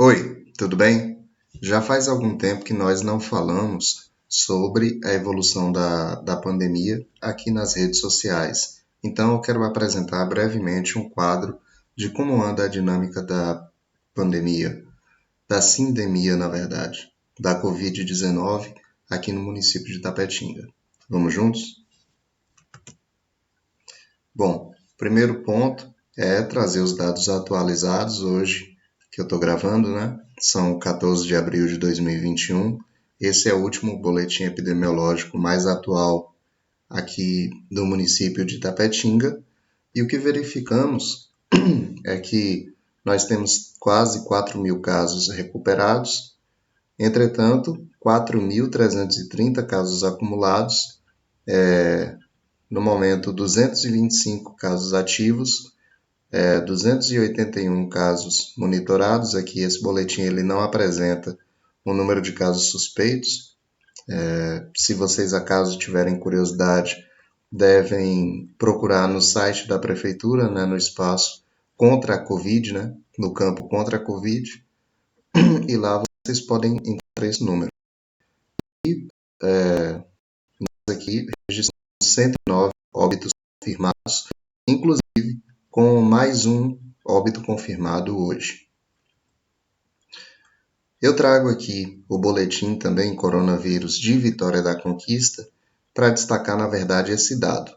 Oi, tudo bem? Já faz algum tempo que nós não falamos sobre a evolução da pandemia aqui nas redes sociais. Então, eu quero apresentar brevemente um quadro de como anda a dinâmica da pandemia, da sindemia, na verdade, da Covid-19 aqui no município de Tapetinga. Vamos juntos? Bom, primeiro ponto é trazer os dados atualizados hoje, que eu estou gravando, né? São 14 de abril de 2021. Esse é o último boletim epidemiológico mais atual aqui do município de Tapetinga. E o que verificamos é que nós temos quase 4 mil casos recuperados, entretanto, 4.330 casos acumulados, no momento 225 casos ativos, 281 casos monitorados. Aqui esse boletim ele não apresenta o número de casos suspeitos. Se vocês acaso tiverem curiosidade, devem procurar no site da prefeitura, né, no espaço contra a Covid, né, no campo contra a Covid, e lá vocês podem encontrar esse número. Nós aqui registramos 109 óbitos confirmados, inclusive com mais um óbito confirmado hoje. Eu trago aqui o boletim também coronavírus de Vitória da Conquista para destacar, na verdade, esse dado.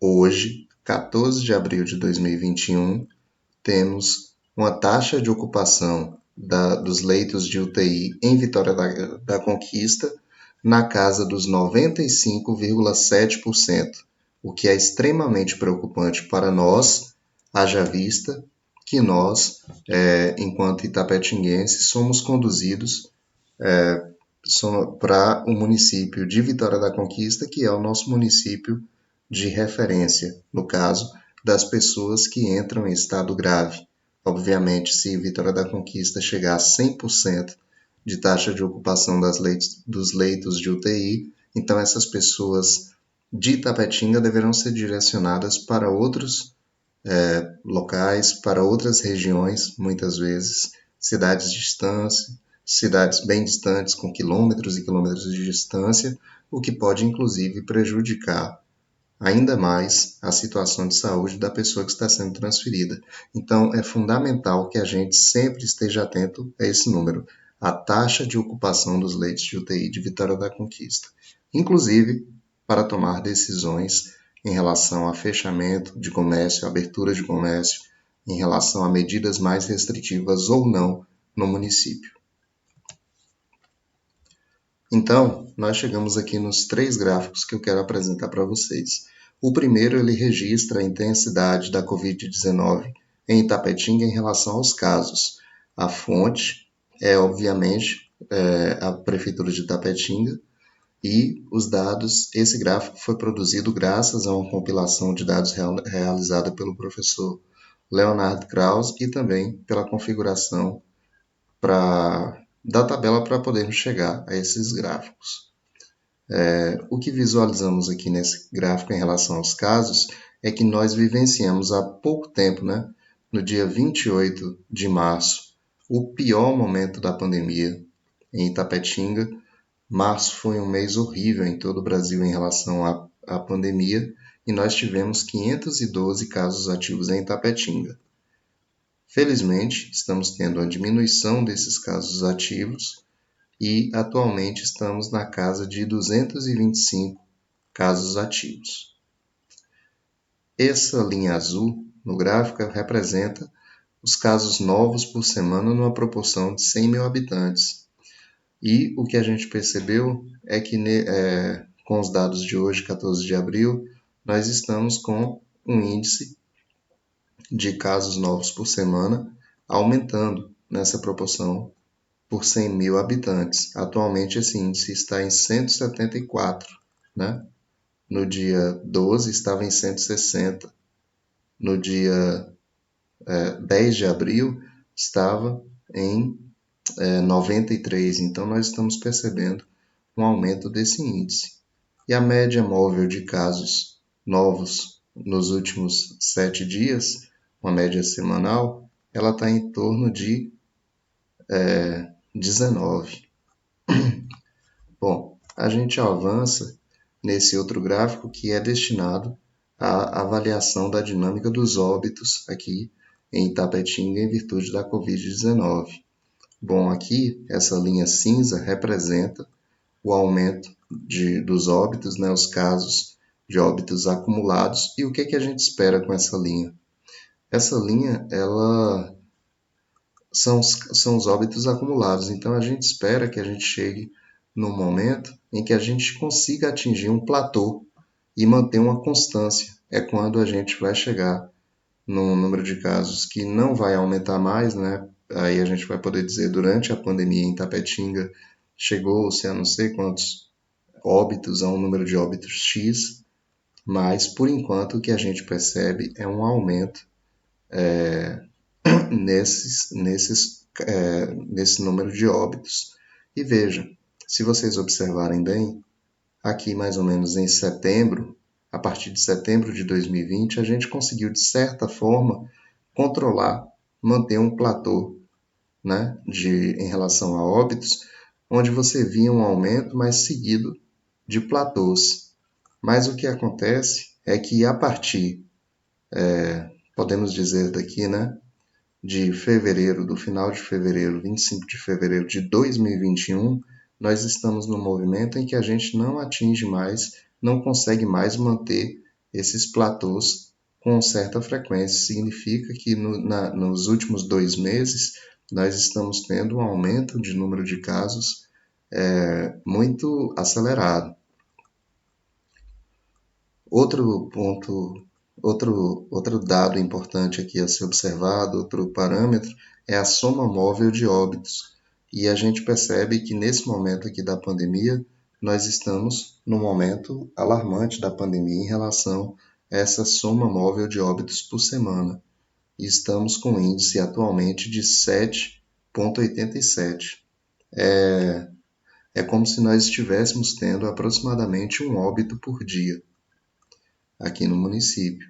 Hoje, 14 de abril de 2021, temos uma taxa de ocupação dos leitos de UTI em Vitória da Conquista na casa dos 95,7%, o que é extremamente preocupante para nós, haja vista que nós, enquanto itapetinguenses, somos conduzidos para o município de Vitória da Conquista, que é o nosso município de referência, no caso das pessoas que entram em estado grave. Obviamente, se Vitória da Conquista chegar a 100% de taxa de ocupação dos leitos de UTI, então essas pessoas de Itapetinga deverão ser direcionadas para outros locais, para outras regiões, muitas vezes, cidades distantes, cidades bem distantes, com quilômetros e quilômetros de distância, o que pode inclusive prejudicar ainda mais a situação de saúde da pessoa que está sendo transferida. Então, é fundamental que a gente sempre esteja atento a esse número, a taxa de ocupação dos leitos de UTI de Vitória da Conquista, inclusive para tomar decisões em relação a fechamento de comércio, abertura de comércio, em relação a medidas mais restritivas ou não no município. Então, nós chegamos aqui nos 3 gráficos que eu quero apresentar para vocês. O primeiro, ele registra a intensidade da Covid-19 em Itapetinga em relação aos casos. A fonte é, obviamente, a Prefeitura de Itapetinga, e os dados, esse gráfico foi produzido graças a uma compilação de dados realizada pelo professor Leonardo Krause e também pela configuração da tabela para podermos chegar a esses gráficos. O que visualizamos aqui nesse gráfico em relação aos casos é que nós vivenciamos há pouco tempo, né, no dia 28 de março, o pior momento da pandemia em Itapetinga. Março foi um mês horrível em todo o Brasil em relação à pandemia e nós tivemos 512 casos ativos em Itapetinga. Felizmente, estamos tendo a diminuição desses casos ativos e atualmente estamos na casa de 225 casos ativos. Essa linha azul no gráfico representa os casos novos por semana numa proporção de 100 mil habitantes. E o que a gente percebeu é que com os dados de hoje, 14 de abril, nós estamos com um índice de casos novos por semana aumentando nessa proporção por 100 mil habitantes. Atualmente esse índice está em 174, né? No dia 12 estava em 160. No dia 10 de abril estava em 93. Então nós estamos percebendo um aumento desse índice. E a média móvel de casos novos nos últimos 7 dias, uma média semanal, ela está em torno de 19. Bom, a gente avança nesse outro gráfico que é destinado à avaliação da dinâmica dos óbitos aqui em Itapetinga em virtude da Covid-19. Bom, aqui essa linha cinza representa o aumento dos óbitos, né, os casos de óbitos acumulados. E o que a gente espera com essa linha? Essa linha, ela são os óbitos acumulados. Então, a gente espera que a gente chegue num momento em que a gente consiga atingir um platô e manter uma constância. É quando a gente vai chegar num número de casos que não vai aumentar mais, né? Aí a gente vai poder dizer, durante a pandemia em Tapetinga, chegou-se a não sei quantos óbitos, a um número de óbitos X, mas por enquanto o que a gente percebe é um aumento nesse número de óbitos. E veja, se vocês observarem bem, aqui mais ou menos em setembro, a partir de setembro de 2020, a gente conseguiu, de certa forma, controlar, manter um platô, né, em relação a óbitos, onde você via um aumento, mas seguido de platôs. Mas o que acontece é que a partir, podemos dizer daqui, né, de fevereiro, do final de fevereiro, 25 de fevereiro de 2021, nós estamos num movimento em que a gente não atinge mais, não consegue mais manter esses platôs com certa frequência. Significa que nos últimos 2 meses nós estamos tendo um aumento de número de casos muito acelerado. Outro ponto, outro dado importante aqui a ser observado, outro parâmetro, é a soma móvel de óbitos. E a gente percebe que nesse momento aqui da pandemia, nós estamos no momento alarmante da pandemia em relação a essa soma móvel de óbitos por semana. E estamos com um índice atualmente de 7,87. É como se nós estivéssemos tendo aproximadamente um óbito por dia aqui no município.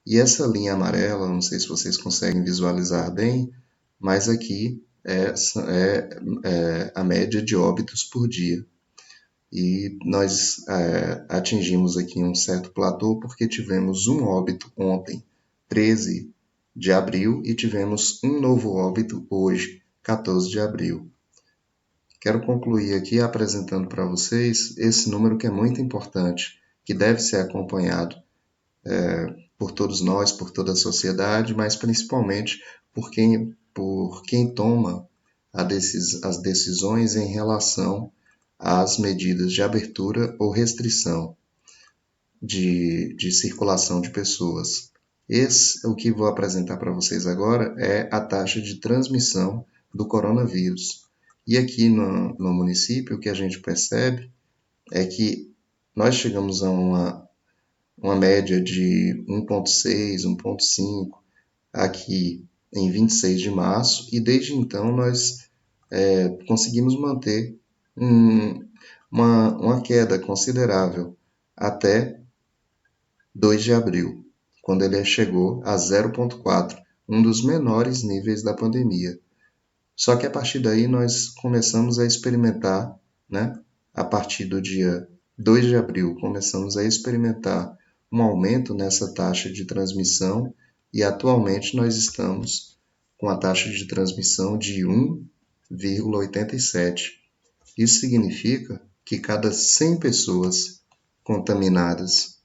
E essa linha amarela, não sei se vocês conseguem visualizar bem, mas aqui é a média de óbitos por dia. E nós atingimos aqui um certo platô porque tivemos um óbito ontem, 13 de abril, e tivemos um novo óbito hoje, 14 de abril. Quero concluir aqui apresentando para vocês esse número que é muito importante, que deve ser acompanhado por todos nós, por toda a sociedade, mas principalmente por quem toma as decisões em relação às medidas de abertura ou restrição de circulação de pessoas. O que vou apresentar para vocês agora é a taxa de transmissão do coronavírus. E aqui no município, o que a gente percebe é que nós chegamos a uma média de 1,6, 1,5 aqui em 26 de março, e desde então nós conseguimos manter uma queda considerável até 2 de abril, quando ele chegou a 0,4, um dos menores níveis da pandemia. Só que a partir daí nós começamos a experimentar, né? A partir do dia 2 de abril, começamos a experimentar um aumento nessa taxa de transmissão e atualmente nós estamos com a taxa de transmissão de 1,87. Isso significa que cada 100 pessoas contaminadas,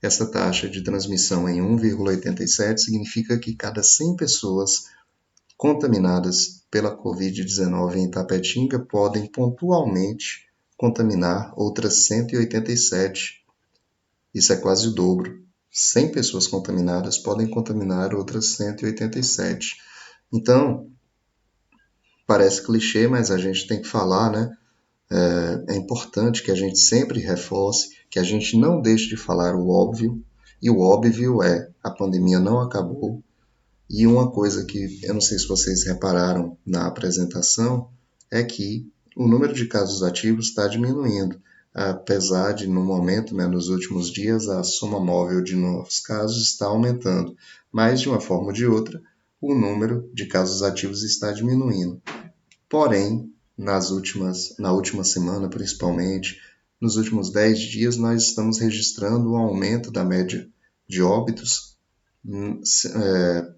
essa taxa de transmissão em 1,87 significa que cada 100 pessoas contaminadas pela Covid-19 em Itapetinga podem pontualmente contaminar outras 187. Isso é quase o dobro. 100 pessoas contaminadas podem contaminar outras 187. Então, parece clichê, mas a gente tem que falar, né? É importante que a gente sempre reforce, que a gente não deixe de falar o óbvio, e o óbvio é: a pandemia não acabou. E uma coisa que eu não sei se vocês repararam na apresentação é que o número de casos ativos está diminuindo, apesar de, no momento, né, nos últimos dias, a soma móvel de novos casos está aumentando, mas, de uma forma ou de outra, o número de casos ativos está diminuindo. Porém, na última semana, principalmente, nos últimos 10 dias, nós estamos registrando um aumento da média de óbitos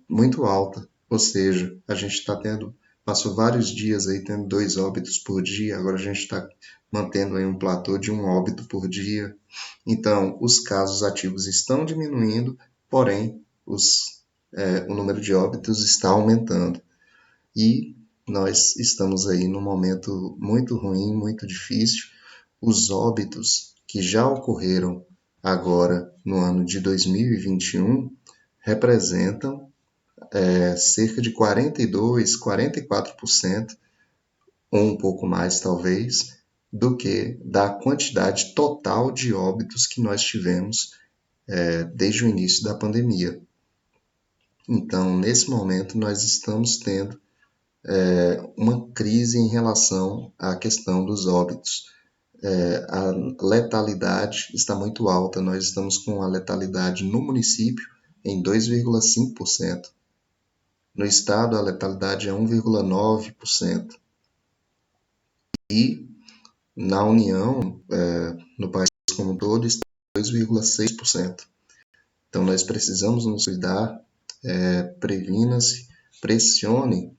muito alta. Ou seja, a gente passou vários dias aí tendo 2 óbitos por dia, agora a gente está mantendo aí um platô de 1 óbito por dia. Então, os casos ativos estão diminuindo, porém, o número de óbitos está aumentando. E nós estamos aí num momento muito ruim, muito difícil. Os óbitos que já ocorreram agora no ano de 2021 representam cerca de 42, 44%, ou um pouco mais talvez, do que da quantidade total de óbitos que nós tivemos desde o início da pandemia. Então, nesse momento, nós estamos tendo uma crise em relação à questão dos óbitos. A letalidade está muito alta, nós estamos com a letalidade no município em 2,5%. No estado, a letalidade é 1,9%. E na União, no país como um todo, está 2,6%. Então, nós precisamos nos cuidar, previna-se, pressione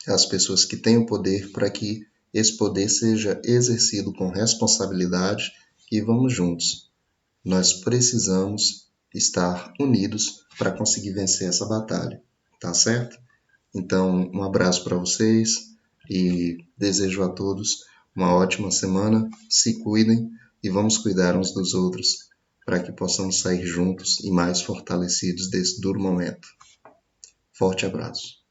as pessoas que têm o poder para que esse poder seja exercido com responsabilidade e vamos juntos. Nós precisamos estar unidos para conseguir vencer essa batalha, tá certo? Então, um abraço para vocês e desejo a todos uma ótima semana. Se cuidem e vamos cuidar uns dos outros para que possamos sair juntos e mais fortalecidos desse duro momento. Forte abraço.